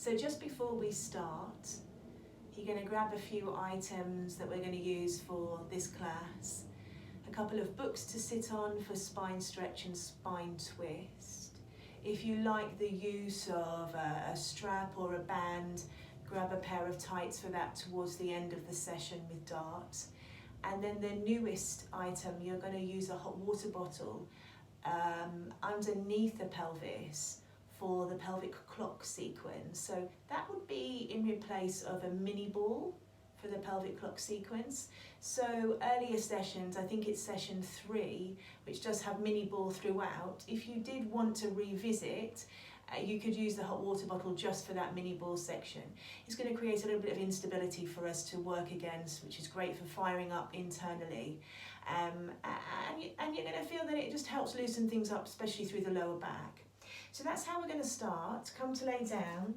So just before we start, you're going to grab a few items that we're going to use for this class. A couple of books to sit on for spine stretch and spine twist. If you like the use of a strap or a band, grab a pair of tights for that towards the end of the session with darts. And then the newest item, you're going to use a hot water bottle underneath the pelvis for the pelvic clock sequence. So that would be in replace of a mini ball for the pelvic clock sequence. So earlier sessions, I think it's session 3, which does have mini ball throughout. If you did want to revisit, you could use the hot water bottle just for that mini ball section. It's going to create a little bit of instability for us to work against, which is great for firing up internally. And you're going to feel that it just helps loosen things up, especially through the lower back. So that's how we're going to start. Come to lay down.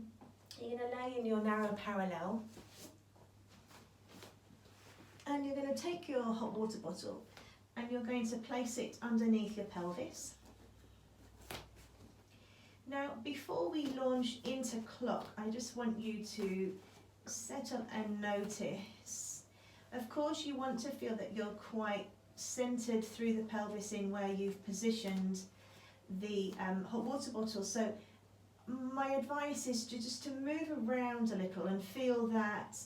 You're going to lay in your narrow parallel. And you're going to take your hot water bottle and you're going to place it underneath your pelvis. Now, before we launch into clock, I just want you to settle and notice. Of course, you want to feel that you're quite centered through the pelvis in where you've positioned the hot water bottle. So my advice is just to move around a little and feel that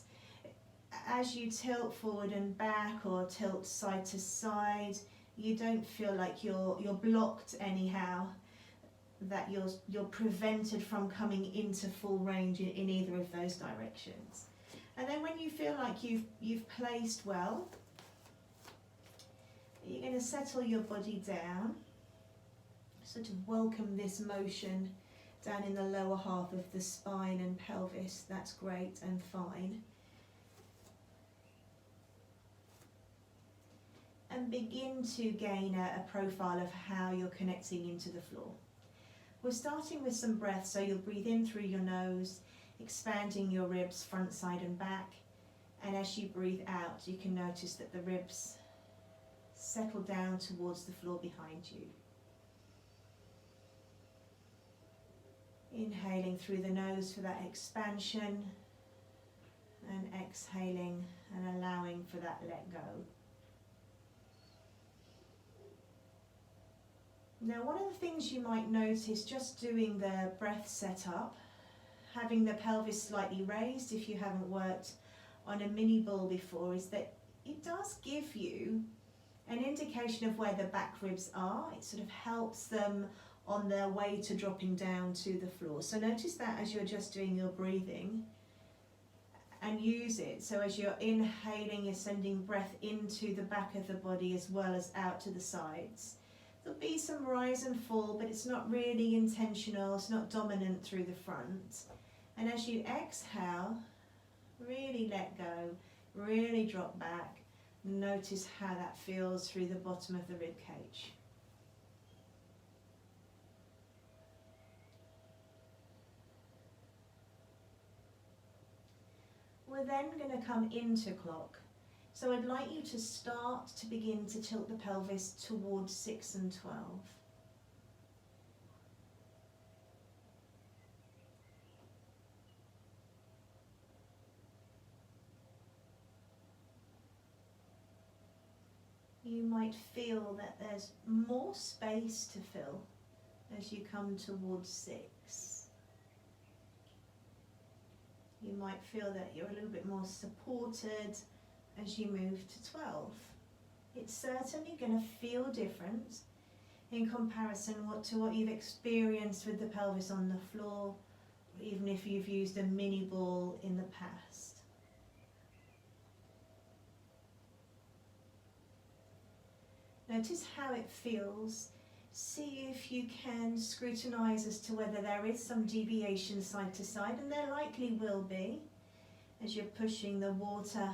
as you tilt forward and back or tilt side to side, you don't feel like you're blocked anyhow, that you're prevented from coming into full range in either of those directions. And then when you feel like you've placed well, you're going to settle your body down. Sort of welcome this motion down in the lower half of the spine and pelvis. That's great and fine. And begin to gain a profile of how you're connecting into the floor. We're starting with some breath, so you'll breathe in through your nose, expanding your ribs front, side and back. And as you breathe out, you can notice that the ribs settle down towards the floor behind you. Inhaling through the nose for that expansion and exhaling and allowing for that let go. Now, one of the things you might notice just doing the breath setup, having the pelvis slightly raised if you haven't worked on a mini ball before, is that it does give you an indication of where the back ribs are. It sort of helps them on their way to dropping down to the floor. So notice that as you're just doing your breathing, and use it. So as you're inhaling, you're sending breath into the back of the body as well as out to the sides. There'll be some rise and fall, but it's not really intentional, it's not dominant through the front. And as you exhale, really let go, really drop back. Notice how that feels through the bottom of the rib cage. We're then going to come into clock. So I'd like you to start to begin to tilt the pelvis towards 6 and 12. You might feel that there's more space to fill as you come towards 6. You might feel that you're a little bit more supported as you move to 12. It's certainly going to feel different in comparison to what you've experienced with the pelvis on the floor, even if you've used a mini ball in the past. Notice how it feels. See if you can scrutinize as to whether there is some deviation side to side, and there likely will be as you're pushing the water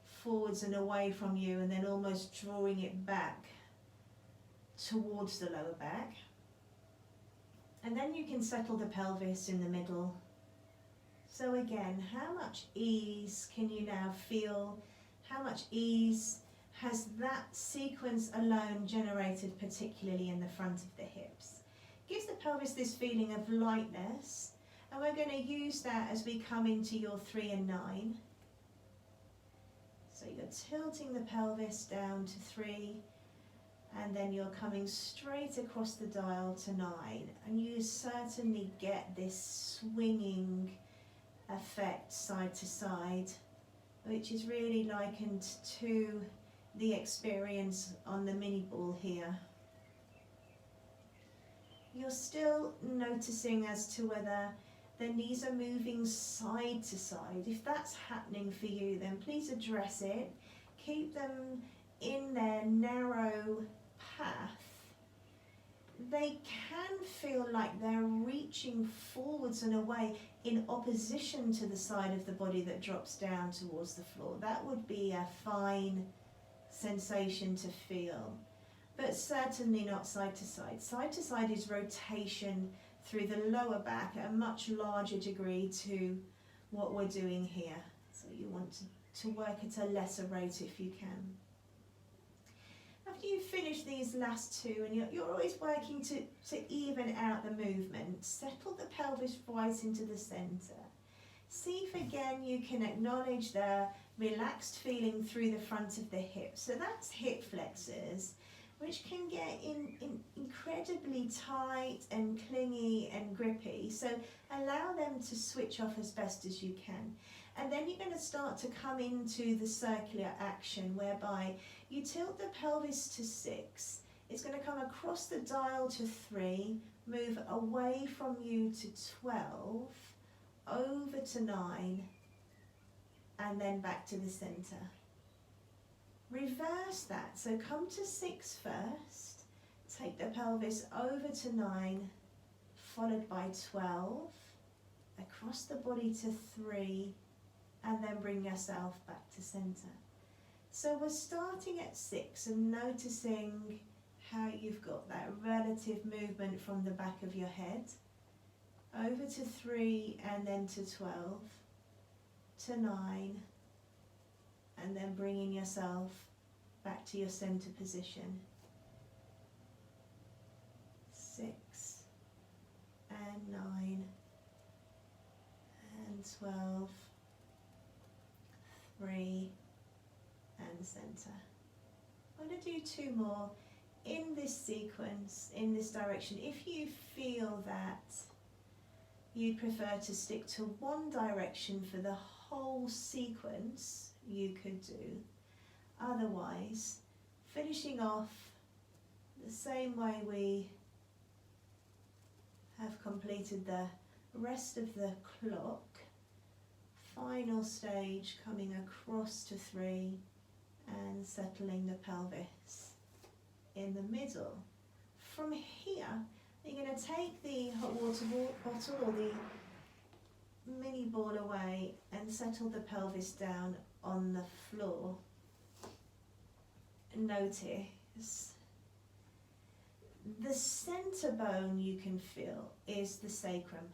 forwards and away from you and then almost drawing it back towards the lower back. And then you can settle the pelvis in the middle. So again, how much ease can you now feel? How much ease has that sequence alone generated, particularly in the front of the hips? Gives the pelvis this feeling of lightness And we're going to use that as we come into your 3 and 9. So you're tilting the pelvis down to 3, and then you're coming straight across the dial to 9. And you certainly get this swinging effect side to side, which is really likened to the experience on the mini ball here. You're still noticing as to whether the knees are moving side to side. If that's happening for you, then please address it. Keep them in their narrow path. They can feel like they're reaching forwards and away in opposition to the side of the body that drops down towards the floor. That would be a fine sensation to feel, but certainly not side to side. Side to side is rotation through the lower back at a much larger degree to what we're doing here. So you want to work at a lesser rate if you can. After you finish these last two, and you're always working to even out the movement, settle the pelvis right into the centre. See if again you can acknowledge the relaxed feeling through the front of the hips. So that's hip flexors, which can get incredibly tight and clingy and grippy. So allow them to switch off as best as you can. And then you're going to start to come into the circular action, whereby you tilt the pelvis to 6. It's going to come across the dial to 3, move away from you to 12, over to 9, and then back to the centre. Reverse that, so come to 6 first, take the pelvis over to 9, followed by 12, across the body to 3, and then bring yourself back to centre. So we're starting at 6 and noticing how you've got that relative movement from the back of your head, over to 3 and then to 12, to 9, and then bringing yourself back to your center position. 6 and 9 and 12, 3 and center. I'm going to do 2 more in this sequence, in this direction. If you feel that you'd prefer to stick to one direction for the whole sequence, you could do. Otherwise, finishing off the same way we have completed the rest of the clock. Final stage, coming across to 3 and settling the pelvis in the middle. From here, you're going to take the hot water bottle or the mini ball away and settle the pelvis down on the floor. Notice the center bone you can feel is the sacrum,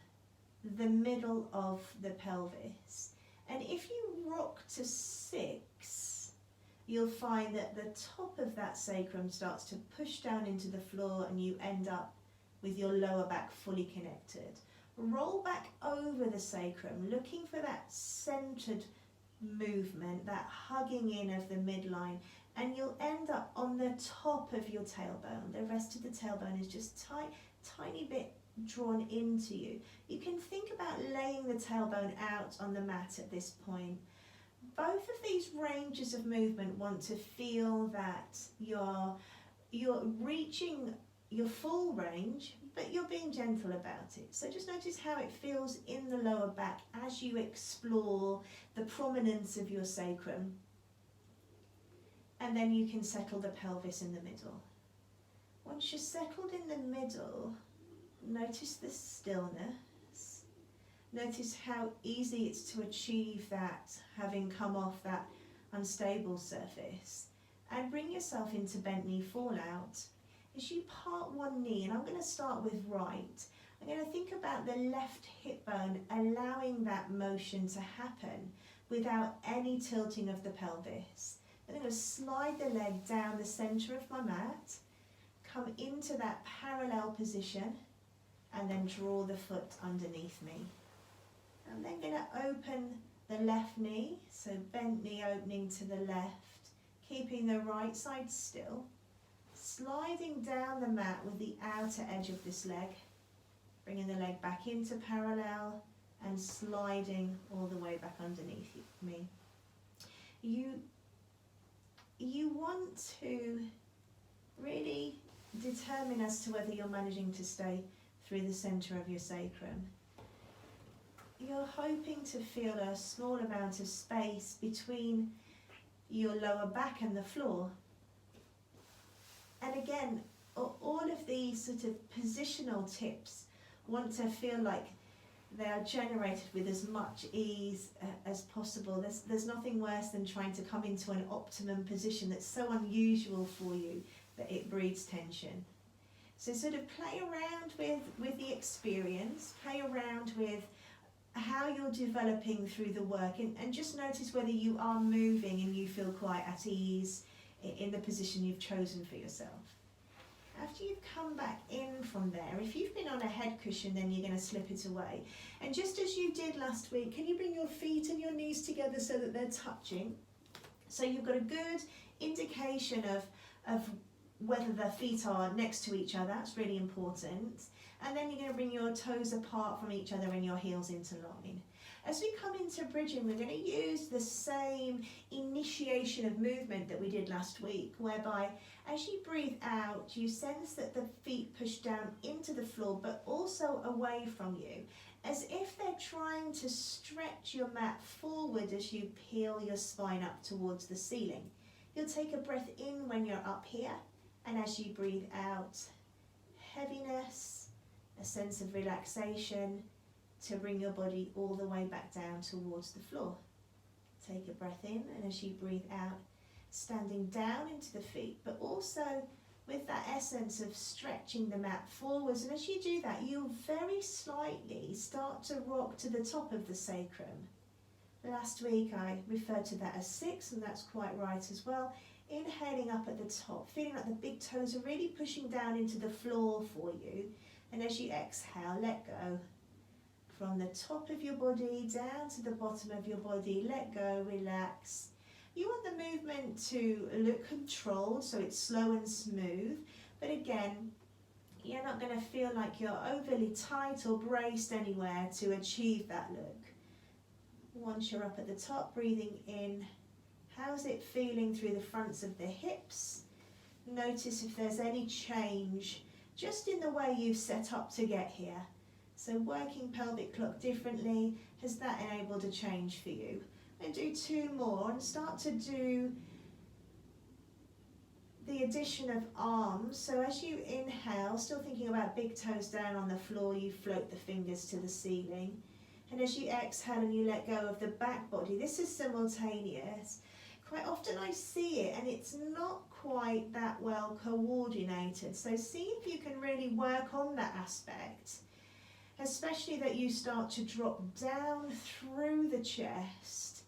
the middle of the pelvis. And if you rock to 6, you'll find that the top of that sacrum starts to push down into the floor and you end up with your lower back fully connected. Roll back over the sacrum, looking for that centered movement, that hugging in of the midline, and you'll end up on the top of your tailbone. The rest of the tailbone is just tiny bit drawn into you. You can think about laying the tailbone out on the mat at this point. Both of these ranges of movement want to feel that you're reaching your full range, but you're being gentle about it. So just notice how it feels in the lower back as you explore the prominence of your sacrum. And then you can settle the pelvis in the middle. Once you're settled in the middle, notice the stillness. Notice how easy it's to achieve that, having come off that unstable surface. And bring yourself into bent knee fallout. As you part one knee, and I'm going to start with right, I'm going to think about the left hip bone, allowing that motion to happen without any tilting of the pelvis. Then I'm going to slide the leg down the center of my mat, come into that parallel position, and then draw the foot underneath me. I'm then going to open the left knee, so bent knee opening to the left, keeping the right side still, sliding down the mat with the outer edge of this leg, bringing the leg back into parallel and sliding all the way back underneath me. You want to really determine as to whether you're managing to stay through the centre of your sacrum. You're hoping to feel a small amount of space between your lower back and the floor. And again, all of these sort of positional tips want to feel like they are generated with as much ease as possible. There's nothing worse than trying to come into an optimum position that's so unusual for you that it breeds tension. So sort of play around with the experience, play around with how you're developing through the work, and just notice whether you are moving and you feel quite at ease in the position you've chosen for yourself. After you've come back in from there, if you've been on a head cushion, then you're going to slip it away. And just as you did last week, can you bring your feet and your knees together so that they're touching? So you've got a good indication of whether the feet are next to each other. That's really important. And then you're going to bring your toes apart from each other and your heels into line. As we come into bridging, we're going to use the same initiation of movement that we did last week, whereby as you breathe out, you sense that the feet push down into the floor, but also away from you, as if they're trying to stretch your mat forward as you peel your spine up towards the ceiling. You'll take a breath in when you're up here, and as you breathe out, heaviness, a sense of relaxation, to bring your body all the way back down towards the floor. Take a breath in, and as you breathe out, standing down into the feet, but also with that essence of stretching the mat forwards. And as you do that, you'll very slightly start to rock to the top of the sacrum. Last week I referred to that as 6, and that's quite right as well. Inhaling up at the top, feeling like the big toes are really pushing down into the floor for you. And as you exhale, let go. From the top of your body down to the bottom of your body, let go, relax. You want the movement to look controlled, so it's slow and smooth, but again, you're not going to feel like you're overly tight or braced anywhere to achieve that look. Once you're up at the top, breathing in, how's it feeling through the fronts of the hips? Notice if there's any change just in the way you've set up to get here. So working pelvic clock differently, has that enabled a change for you? And do 2 more and start to do the addition of arms. So as you inhale, still thinking about big toes down on the floor, you float the fingers to the ceiling. And as you exhale and you let go of the back body, this is simultaneous. Quite often I see it and it's not quite that well coordinated. So see if you can really work on that aspect. Especially that you start to drop down through the chest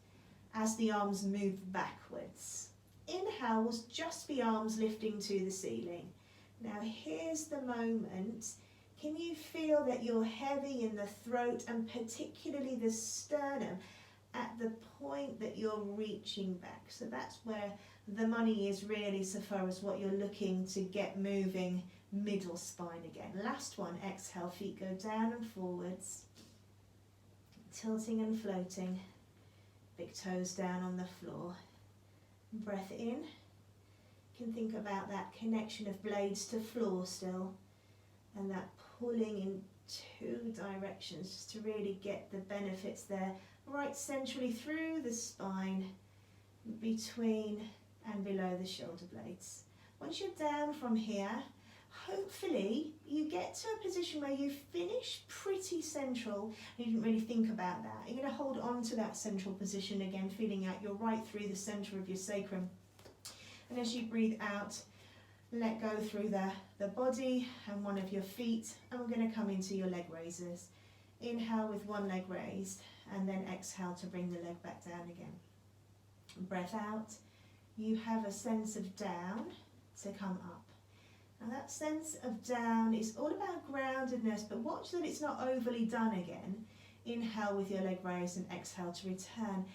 as the arms move backwards. Inhale will just be arms lifting to the ceiling. Now here's the moment. Can you feel that you're heavy in the throat and particularly the sternum at the point that you're reaching back? So that's where the money is really, so far as what you're looking to get moving. Middle spine again. Last one, exhale, feet go down and forwards, tilting and floating, big toes down on the floor. Breath in, you can think about that connection of blades to floor still, and that pulling in 2 directions just to really get the benefits there, right centrally through the spine, between and below the shoulder blades. Once you're down from here, hopefully you get to a position where you finish pretty central. You didn't really think about that. You're going to hold on to that central position again, feeling out you're right through the centre of your sacrum. And as you breathe out, let go through the body and one of your feet, and we're going to come into your leg raisers. Inhale with one leg raised, and then exhale to bring the leg back down again. Breath out, you have a sense of down to come up. Now that sense of down is all about groundedness, but watch that it's not overly done again. Inhale with your leg raised and exhale to return.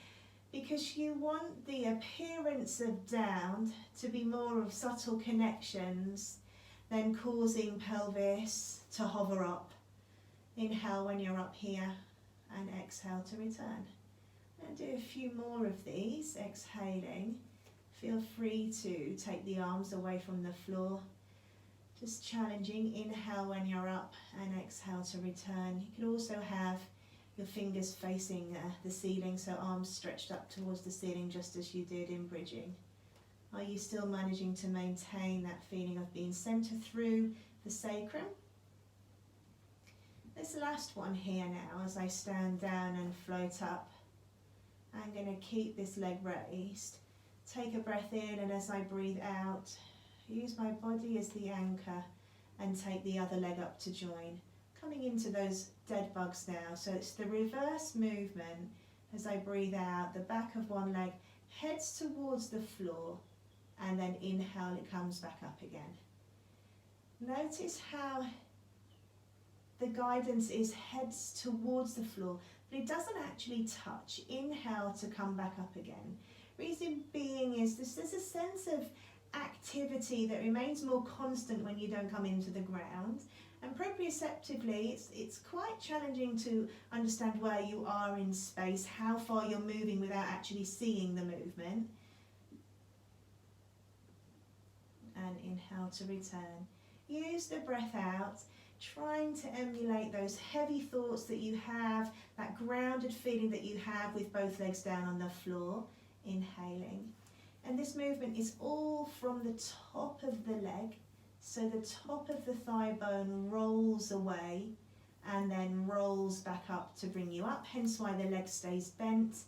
Because you want the appearance of down to be more of subtle connections than causing pelvis to hover up. Inhale when you're up here and exhale to return. And do a few more of these, exhaling. Feel free to take the arms away from the floor. Just challenging. Inhale when you're up and exhale to return. You could also have your fingers facing the ceiling, so arms stretched up towards the ceiling just as you did in bridging. Are you still managing to maintain that feeling of being centered through the sacrum? This last one here now, as I stand down and float up, I'm going to keep this leg raised. Take a breath in, and as I breathe out, use my body as the anchor and take the other leg up to join. Coming into those dead bugs now, so it's the reverse movement. As I breathe out, the back of one leg heads towards the floor, and then inhale, it comes back up again. Notice how the guidance is heads towards the floor, but it doesn't actually touch. Inhale to come back up again. Reason being is there's a sense of activity that remains more constant when you don't come into the ground. And proprioceptively, it's quite challenging to understand where you are in space, how far you're moving without actually seeing the movement. And inhale to return. Use the breath out, trying to emulate those heavy thoughts that you have, that grounded feeling that you have with both legs down on the floor. Inhaling. And this movement is all from the top of the leg. So the top of the thigh bone rolls away and then rolls back up to bring you up, hence why the leg stays bent.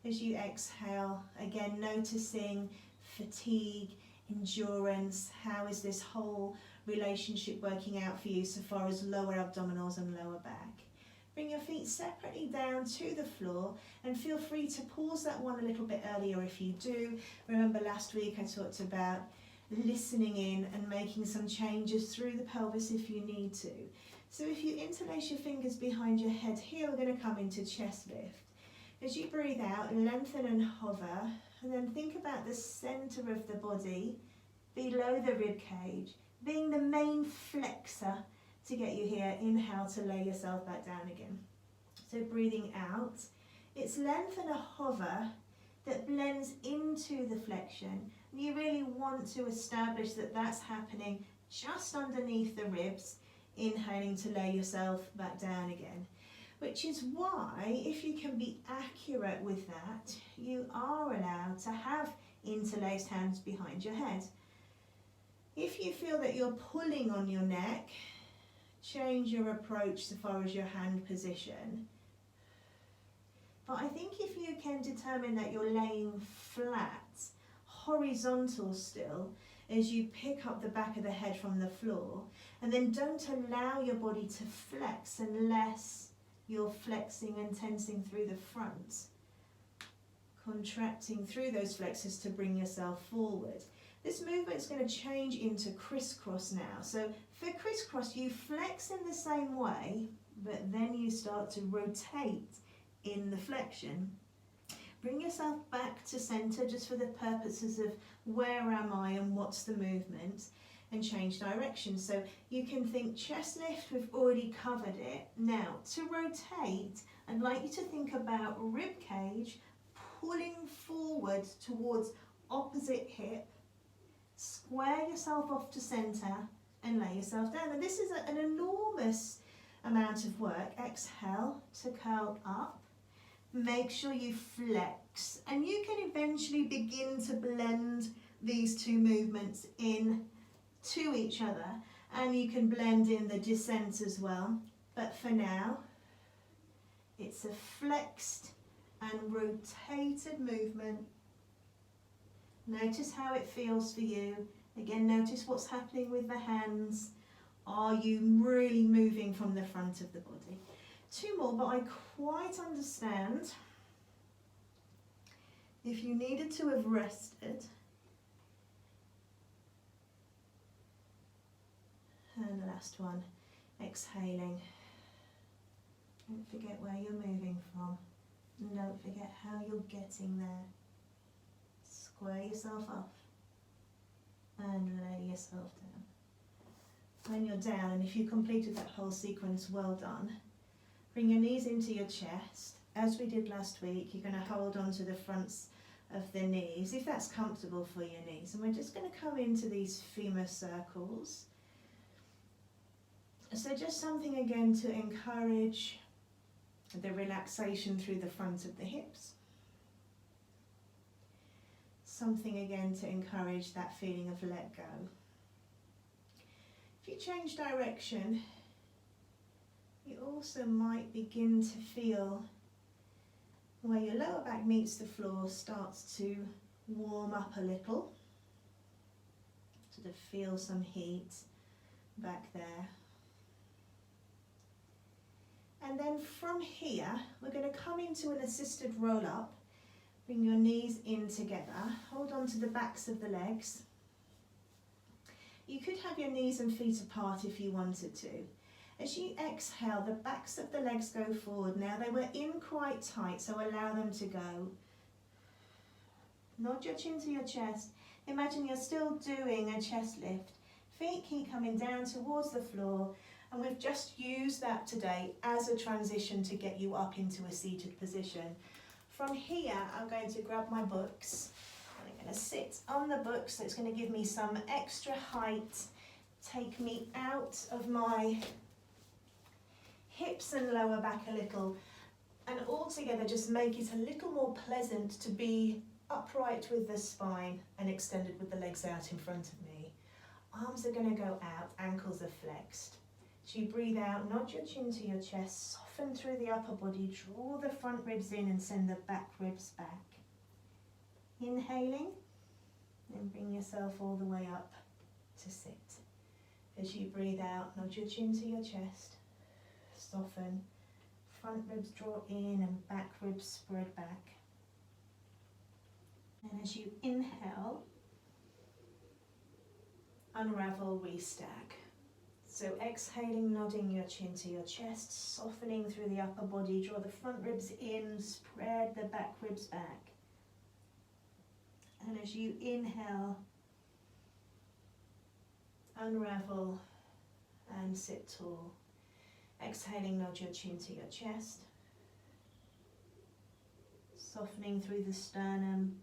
As you exhale, again noticing fatigue, endurance, how is this whole relationship working out for you so far as lower abdominals and lower back. Bring your feet separately down to the floor and feel free to pause that one a little bit earlier if you do. Remember last week I talked about listening in and making some changes through the pelvis if you need to. So if you interlace your fingers behind your head here, we're going to come into chest lift. As you breathe out, lengthen and hover, and then think about the center of the body below the rib cage being the main flexor to get you here. Inhale to lay yourself back down again. So breathing out, it's length and a hover that blends into the flexion. You really want to establish that that's happening just underneath the ribs. Inhaling to lay yourself back down again. Which is why, if you can be accurate with that, you are allowed to have interlaced hands behind your head. If you feel that you're pulling on your neck, change your approach so far as your hand position. But I think if you can determine that you're laying flat, horizontal still, as you pick up the back of the head from the floor, and then don't allow your body to flex unless you're flexing and tensing through the front, contracting through those flexors to bring yourself forward. This movement is going to change into crisscross now. So for crisscross, you flex in the same way, but then you start to rotate in the flexion. Bring yourself back to center just for the purposes of where am I and what's the movement, and change direction. So you can think chest lift, we've already covered it. Now to rotate, I'd like you to think about rib cage pulling forward towards opposite hip. Square yourself off to center and lay yourself down. And this is an enormous amount of work. Exhale to curl up. Make sure you flex, and you can eventually begin to blend these two movements in to each other, and you can blend in the descent as well. But for now, it's a flexed and rotated movement. Notice how it feels for you. Again, notice what's happening with the hands. Are you really moving from the front of the body? Two more, but I quite understand if you needed to have rested. And the last one, exhaling. Don't forget where you're moving. from. And don't forget how you're getting there. Square yourself up and lay yourself down. When you're down, and if you completed that whole sequence, well done. Bring your knees into your chest. As we did last week, you're going to hold on to the fronts of the knees, if that's comfortable for your knees. And we're just going to come into these femur circles. So just something again to encourage the relaxation through the front of the hips. Something again to encourage that feeling of let go. If you change direction, you also might begin to feel where your lower back meets the floor starts to warm up a little. Sort of feel some heat back there. And then from here, we're going to come into an assisted roll up. Bring your knees in together. Hold on to the backs of the legs. You could have your knees and feet apart if you wanted to. As you exhale, the backs of the legs go forward. Now they were in quite tight, so allow them to go. Nod your chin to your chest. Imagine you're still doing a chest lift. Feet keep coming down towards the floor. And we've just used that today as a transition to get you up into a seated position. From here, I'm going to grab my books. I'm going to sit on the books, so it's going to give me some extra height. Take me out of my hips and lower back a little. And altogether just make it a little more pleasant to be upright with the spine and extended with the legs out in front of me. Arms are going to go out, ankles are flexed. As you breathe out, nod your chin to your chest, soften through the upper body, draw the front ribs in and send the back ribs back. Inhaling, then bring yourself all the way up to sit. As you breathe out, nod your chin to your chest, soften, front ribs draw in and back ribs spread back. And as you inhale, unravel, restag. So exhaling, nodding your chin to your chest, softening through the upper body, draw the front ribs in, spread the back ribs back. And as you inhale, unravel and sit tall. Exhaling, nod your chin to your chest, softening through the sternum.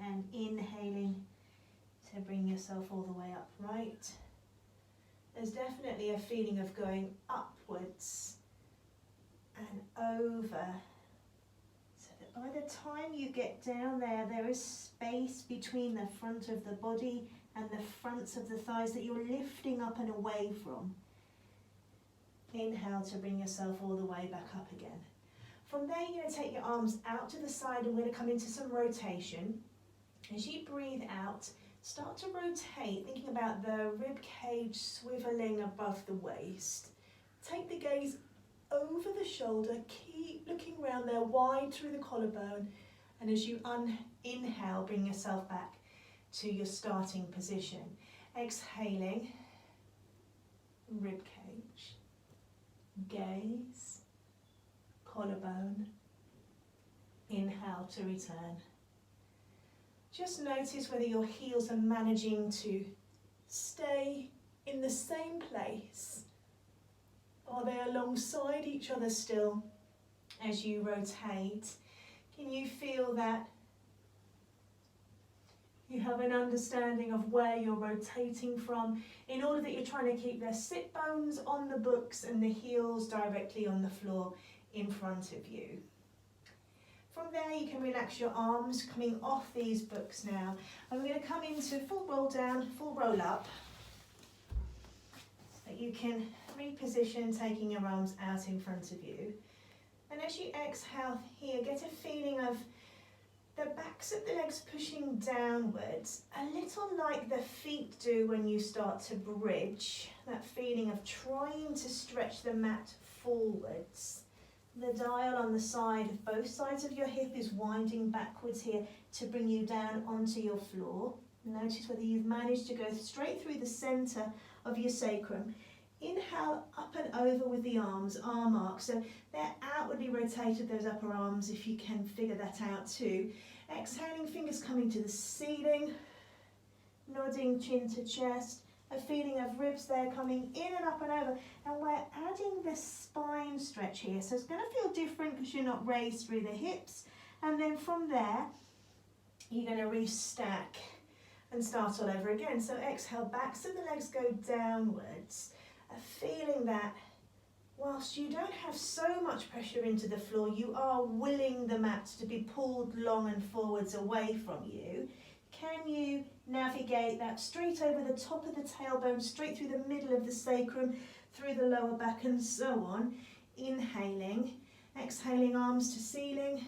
And inhaling to bring yourself all the way upright. There's definitely a feeling of going upwards and over, so that by the time you get down there, there is space between the front of the body and the fronts of the thighs that you're lifting up and away from. Inhale to bring yourself all the way back up again. From there, you're going to take your arms out to the side and we're going to come into some rotation. As you breathe out, start to rotate, thinking about the rib cage swiveling above the waist. Take the gaze over the shoulder, keep looking around there, wide through the collarbone. And as you inhale, bring yourself back to your starting position. Exhaling, rib cage, gaze, collarbone. Inhale to return. Just notice whether your heels are managing to stay in the same place. Are they alongside each other still as you rotate? Can you feel that you have an understanding of where you're rotating from, in order that you're trying to keep the sit bones on the books and the heels directly on the floor in front of you? From there, you can relax your arms, coming off these books now. And we're going to come into full roll down, full roll up. So you can reposition, taking your arms out in front of you. And as you exhale here, get a feeling of the backs of the legs pushing downwards, a little like the feet do when you start to bridge. That feeling of trying to stretch the mat forwards. The dial on the side of both sides of your hip is winding backwards here to bring you down onto your floor. Notice whether you've managed to go straight through the centre of your sacrum. Inhale, up and over with the arms, arm arcs. So they're outwardly rotated, those upper arms, if you can figure that out too. Exhaling, fingers coming to the ceiling, nodding chin to chest. A feeling of ribs there coming in and up and over. And we're adding the spine stretch here. So it's going to feel different because you're not raised through the hips. And then from there, you're going to restack and start all over again. So exhale, backs of the legs go downwards. Feeling that whilst you don't have so much pressure into the floor, you are willing the mat to be pulled long and forwards away from you. Can you navigate that straight over the top of the tailbone, straight through the middle of the sacrum, through the lower back and so on. Inhaling, exhaling, arms to ceiling,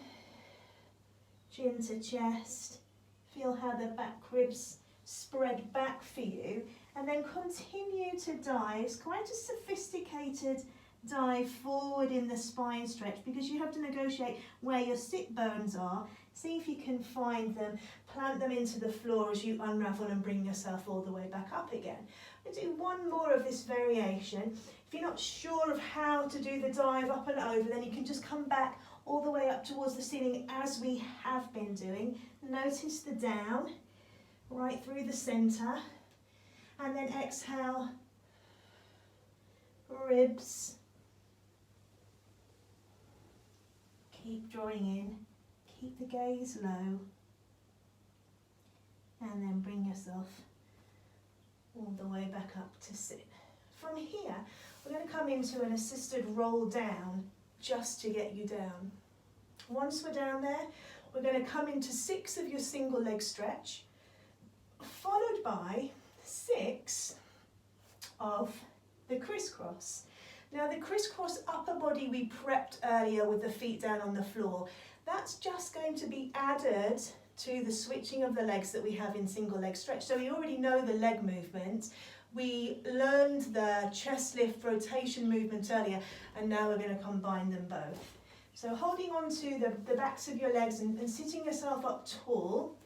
chin to chest. Feel how the back ribs spread back for you. And then continue to dive. It's quite a sophisticated dive forward in the spine stretch because you have to negotiate where your sit bones are. See if you can find them, plant them into the floor as you unravel and bring yourself all the way back up again. We'll do one more of this variation. If you're not sure of how to do the dive up and over, then you can just come back all the way up towards the ceiling as we have been doing. Notice the down, right through the centre. And then exhale, ribs. Keep drawing in, keep the gaze low. And then bring yourself all the way back up to sit. From here, we're going to come into an assisted roll down just to get you down. Once we're down there, we're going to come into 6 of your single leg stretch, followed by 6 of the crisscross. Now the crisscross upper body we prepped earlier with the feet down on the floor, that's just going to be added to the switching of the legs that we have in single leg stretch. So we already know the leg movement. We learned the chest lift rotation movement earlier, and now we're going to combine them both. So holding on to the backs of your legs and sitting yourself up tall.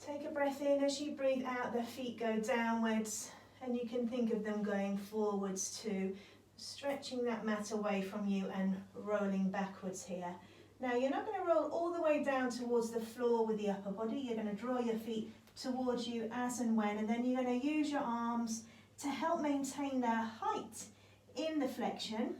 Take a breath in. As you breathe out, the feet go downwards, and you can think of them going forwards too, stretching that mat away from you and rolling backwards here. Now you're not going to roll all the way down towards the floor with the upper body. You're going to draw your feet towards you as and when, and then you're going to use your arms to help maintain their height in the flexion.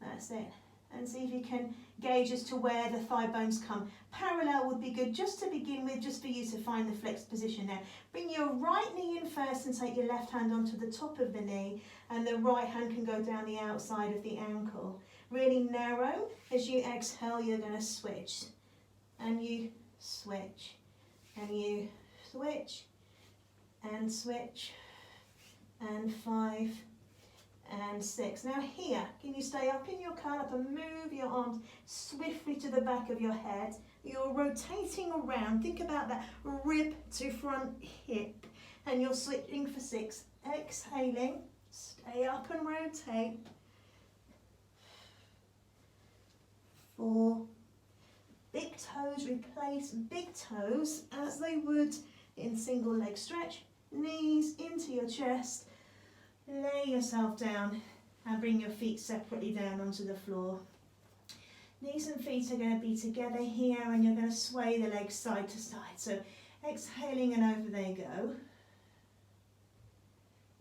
That's it. And see if you can gauge as to where the thigh bones come. Parallel would be good just to begin with, just for you to find the flexed position there. Bring your right knee in first and take your left hand onto the top of the knee, and the right hand can go down the outside of the ankle. Really narrow. As you exhale, you're going to switch. And you switch. And you switch. And switch. And 5. And 6. Now here, can you stay up in your curl-up and move your arms swiftly to the back of your head? You're rotating around. Think about that rib to front hip. And you're switching for 6. Exhaling. Stay up and rotate. 4. Big toes, replace big toes as they would in single leg stretch. Knees into your chest. Lay yourself down and bring your feet separately down onto the floor. Knees and feet are going to be together here, and you're going to sway the legs side to side. So exhaling and over they go.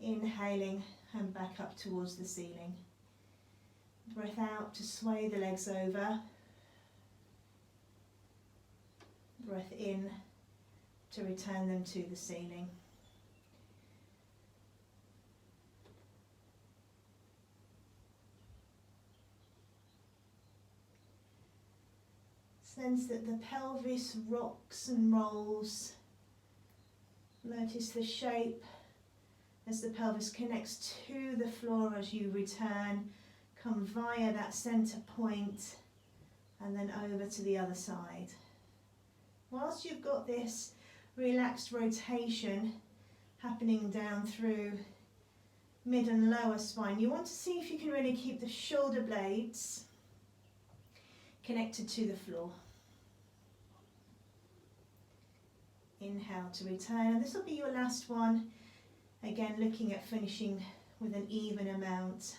Inhaling and back up towards the ceiling. Breath out to sway the legs over. Breath in to return them to the ceiling. Sense that the pelvis rocks and rolls. Notice the shape as the pelvis connects to the floor as you return. Come via that center point and then over to the other side. Whilst you've got this relaxed rotation happening down through mid and lower spine, you want to see if you can really keep the shoulder blades connected to the floor. Inhale to return, and this will be your last one. Again, looking at finishing with an even amount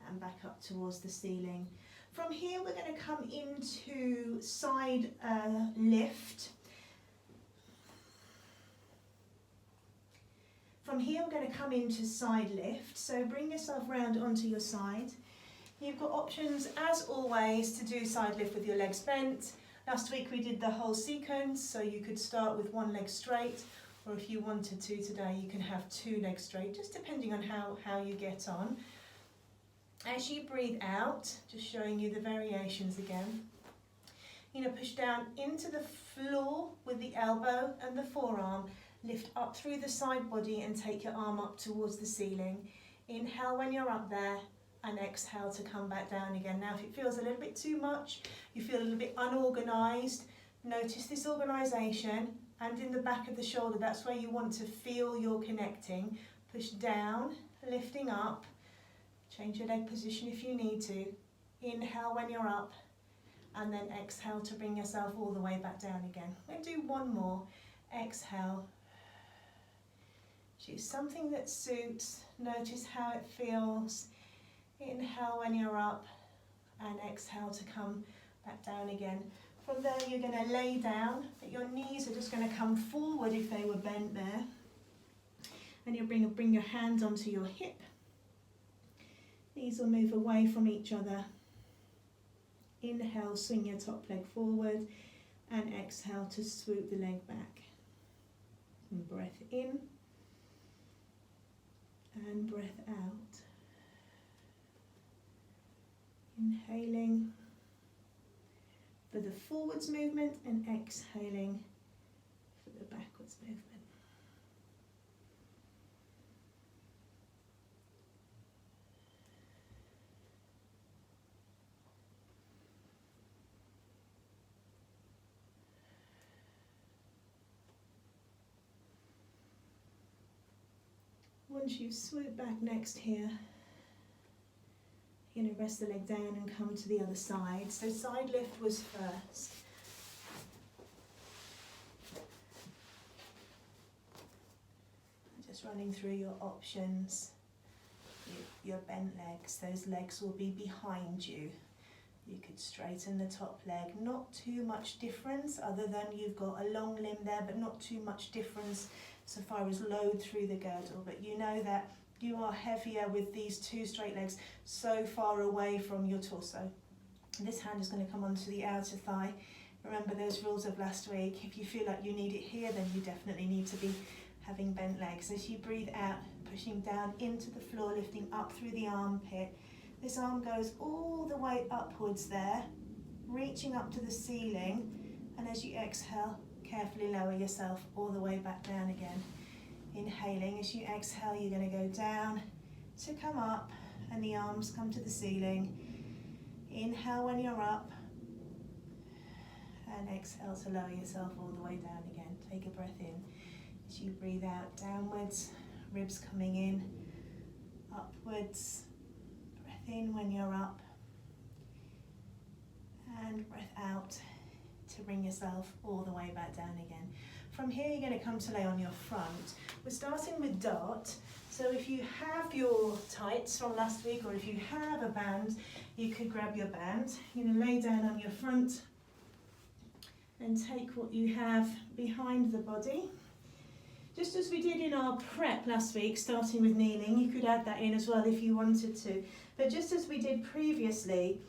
and back up towards the ceiling. From here we're going to come into side lift. From here we're going to come into side lift, so bring yourself round onto your side. You've got options as always to do side lift with your legs bent. Last week we did the whole sequence, so you could start with one leg straight, or if you wanted to today you can have two legs straight, just depending on how you get on. As you breathe out, just showing you the variations again, you're going to push down into the floor with the elbow and the forearm, lift up through the side body and take your arm up towards the ceiling. Inhale when you're up there and exhale to come back down again. Now if it feels a little bit too much, you feel a little bit unorganised, notice this organisation and in the back of the shoulder, that's where you want to feel you're connecting. Push down, lifting up. Change your leg position if you need to. Inhale when you're up and then exhale to bring yourself all the way back down again. We'll do one more. Exhale. Choose something that suits. Notice how it feels. Inhale when you're up and exhale to come back down again. From there you're going to lay down, but your knees are just going to come forward if they were bent there. And you'll bring your hands onto your hip. Knees will move away from each other. Inhale, swing your top leg forward and exhale to swoop the leg back. And breath in and breath out. Inhaling for the forwards movement and exhaling for the backwards movement. Once you swoop back next here, you're going to rest the leg down and come to the other side. So side lift was first. Just running through your options. Your bent legs, those legs will be behind you. You could straighten the top leg, not too much difference other than you've got a long limb there, but not too much difference so far as load through the girdle. But you know that you are heavier with these two straight legs so far away from your torso. This hand is going to come onto the outer thigh. Remember those rules of last week. If you feel like you need it here, then you definitely need to be having bent legs. As you breathe out, pushing down into the floor, lifting up through the armpit. This arm goes all the way upwards there, reaching up to the ceiling, and as you exhale, carefully lower yourself all the way back down again. Inhaling, as you exhale, you're going to go down to come up, and the arms come to the ceiling. Inhale when you're up, and exhale to lower yourself all the way down again. Take a breath in. As you breathe out, downwards, ribs coming in, upwards. Breath in when you're up, and breath out to bring yourself all the way back down again. From here you're going to come to lay on your front. We're starting with dart, so if you have your tights from last week or if you have a band, you could grab your band. You're going to lay down on your front and take what you have behind the body. Just as we did in our prep last week, starting with kneeling, you could add that in as well if you wanted to. But just as we did previously,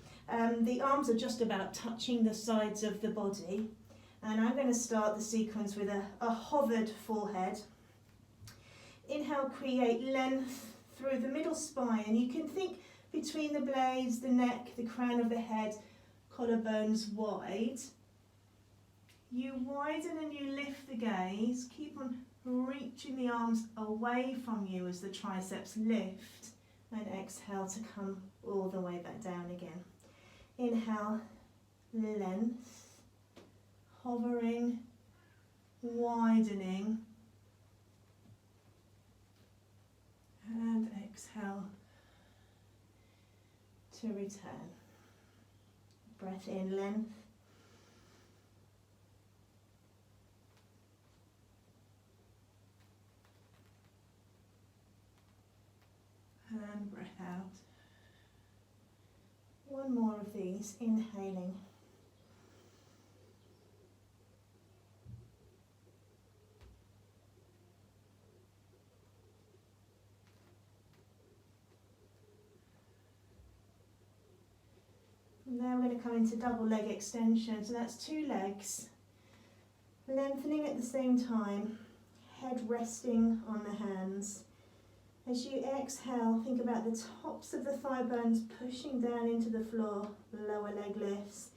the arms are just about touching the sides of the body. And I'm going to start the sequence with a hovered forehead. Inhale, create length through the middle spine. You can think between the blades, the neck, the crown of the head, collarbones wide. You widen and you lift the gaze. Keep on reaching the arms away from you as the triceps lift. And exhale to come all the way back down again. Inhale, length. Hovering, widening, and exhale to return. Breath in, length, and breath out. One more of these, inhaling. And now we're going to come into double leg extension. So that's two legs, lengthening at the same time, head resting on the hands. As you exhale, think about the tops of the thigh bones pushing down into the floor, the lower leg lifts.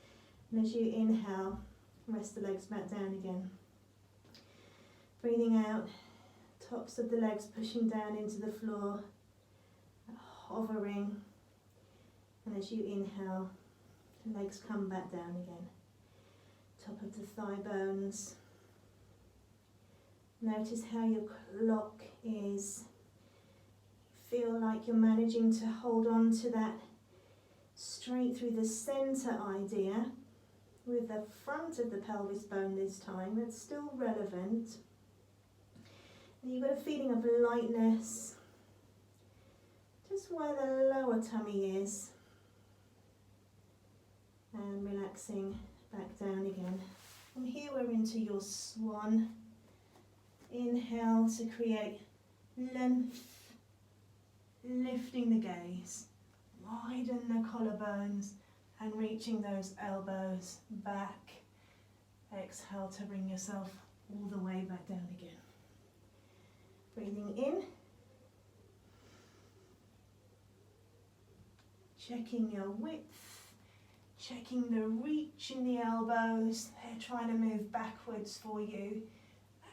And as you inhale, rest the legs back down again. Breathing out, tops of the legs pushing down into the floor, hovering. And as you inhale, the legs come back down again. Top of the thigh bones. Notice how your clock is. Feel like you're managing to hold on to that straight through the centre idea with the front of the pelvis bone this time. It's still relevant. And you've got a feeling of lightness just where the lower tummy is. And relaxing back down again. From here we're into your swan. Inhale to create length. Lifting the gaze, widen the collarbones and reaching those elbows back. Exhale to bring yourself all the way back down again. Breathing in. Checking your width, checking the reach in the elbows. They're trying to move backwards for you.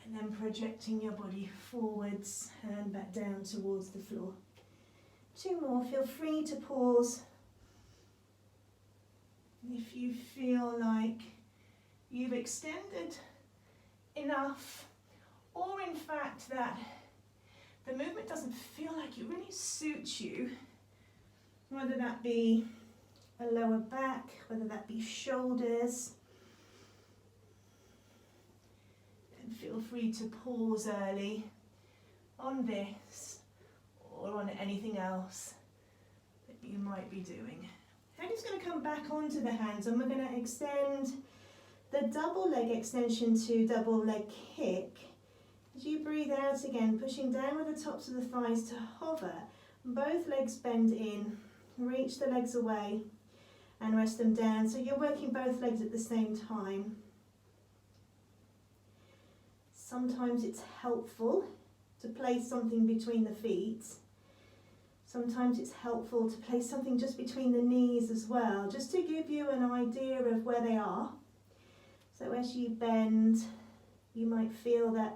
And then projecting your body forwards and back down towards the floor. Two more. Feel free to pause if you feel like you've extended enough, or in fact that the movement doesn't feel like it really suits you, whether that be a lower back, whether that be shoulders. And feel free to pause early on this or on anything else that you might be doing. Head is going to come back onto the hands, and we're going to extend the double leg extension to double leg kick. As you breathe out again, pushing down with the tops of the thighs to hover, both legs bend in, reach the legs away and rest them down. So you're working both legs at the same time. Sometimes it's helpful to place something between the feet. Sometimes it's helpful to place something just between the knees as well, just to give you an idea of where they are. So as you bend, you might feel that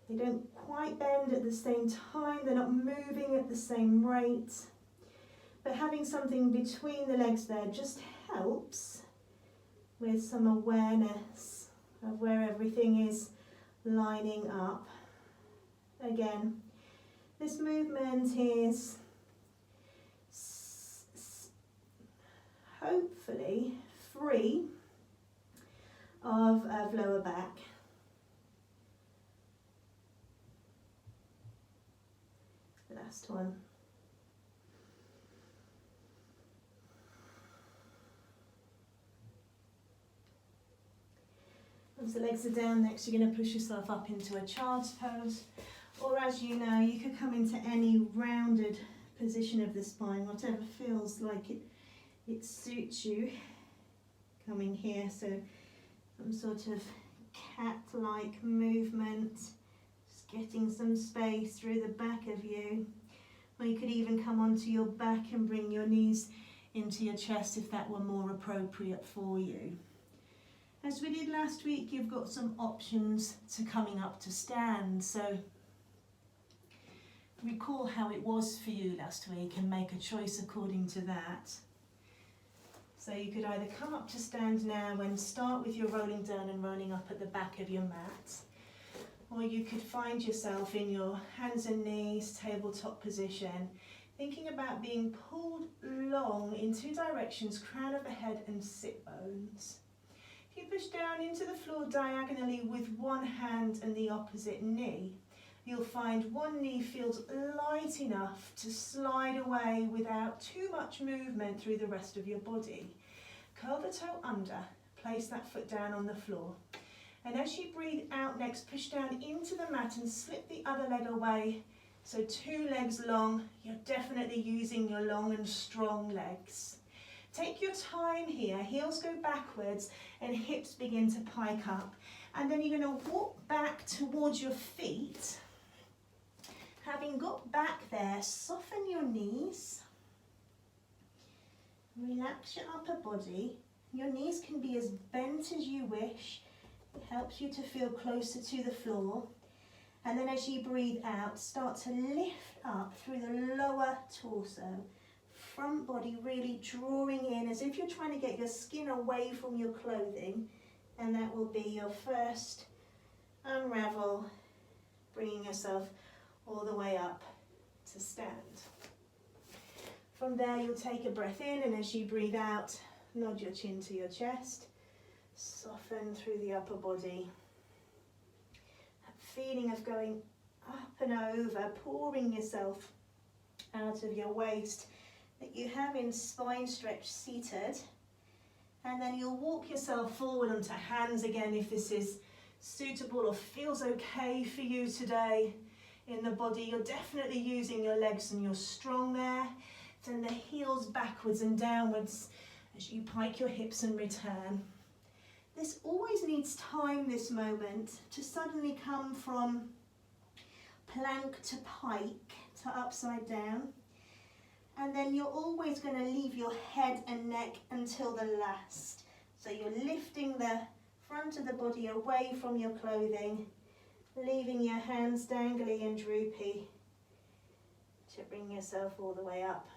they don't quite bend at the same time, they're not moving at the same rate. But having something between the legs there just helps with some awareness of where everything is lining up. Again, this movement is hopefully free of lower back. Last one. Once the legs are down, next you're going to push yourself up into a child's pose, or as you know, you could come into any rounded position of the spine, whatever feels like it suits you. Coming here, so some sort of cat-like movement, just getting some space through the back of you. Or you could even come onto your back and bring your knees into your chest if that were more appropriate for you. As we did last week, you've got some options to coming up to stand, so recall how it was for you last week and make a choice according to that. So you could either come up to stand now and start with your rolling down and rolling up at the back of your mat, or you could find yourself in your hands and knees, tabletop position, thinking about being pulled long in two directions, crown of the head and sit bones. If you push down into the floor diagonally with one hand and the opposite knee, you'll find one knee feels light enough to slide away without too much movement through the rest of your body. Curl the toe under, place that foot down on the floor. And as you breathe out next, push down into the mat and slip the other leg away. So 2 legs long, you're definitely using your long and strong legs. Take your time here, heels go backwards and hips begin to pike up. And then you're going to walk back towards your feet. Having got back there, soften your knees. Relax your upper body. Your knees can be as bent as you wish. It helps you to feel closer to the floor. And then as you breathe out, start to lift up through the lower torso. Front body really drawing in as if you're trying to get your skin away from your clothing. And that will be your first unravel, bringing yourself all the way up to stand. From there, you'll take a breath in, and as you breathe out, nod your chin to your chest. Soften through the upper body. That feeling of going up and over, pouring yourself out of your waist that you have in spine stretch seated. And then you'll walk yourself forward onto hands again if this is suitable or feels okay for you today in the body. You're definitely using your legs and you're strong there. Send the heels backwards and downwards as you pike your hips and return. This always needs time, this moment, to suddenly come from plank to pike to upside down. And then you're always going to leave your head and neck until the last. So you're lifting the front of the body away from your clothing, leaving your hands dangly and droopy to bring yourself all the way up